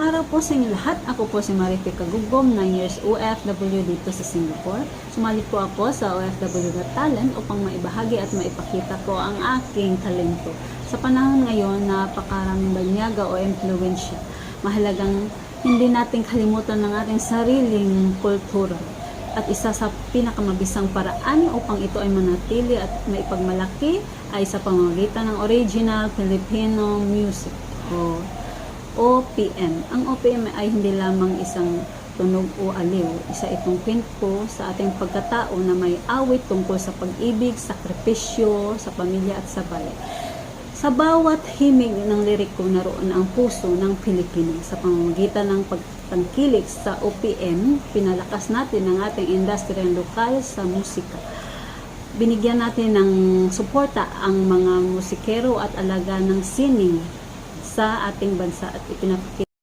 araw po sa inyo lahat. Ako po si Marife Kagugom, 9 years OFW dito sa Singapore. Sumali po ako sa OFW Got Talent upang maibahagi at maipakita ko ang aking talento. Sa panahon ngayon, napakaraming banyaga o impluwensya. Mahalagang hindi natin kalimutan ng ating sariling kultura. At isa sa pinakamabisang paraan upang ito ay manatili at maipagmalaki ay sa pamamagitan ng original Filipino music o OPM. Ang OPM ay hindi lamang isang tunog o aliw. Isa itong kwento sa ating pagkatao na may awit tungkol sa pag-ibig, sakripisyo, sa pamilya at sabay. Sa bawat himig ng liriko naroon ang puso ng Pilipino. Sa pamamagitan ng pagtangkilik sa OPM, pinalakas natin ang ating industriya lokal sa musika. Binigyan natin ng suporta ang mga musikero at alaga ng sining sa ating bansa at ipinapakita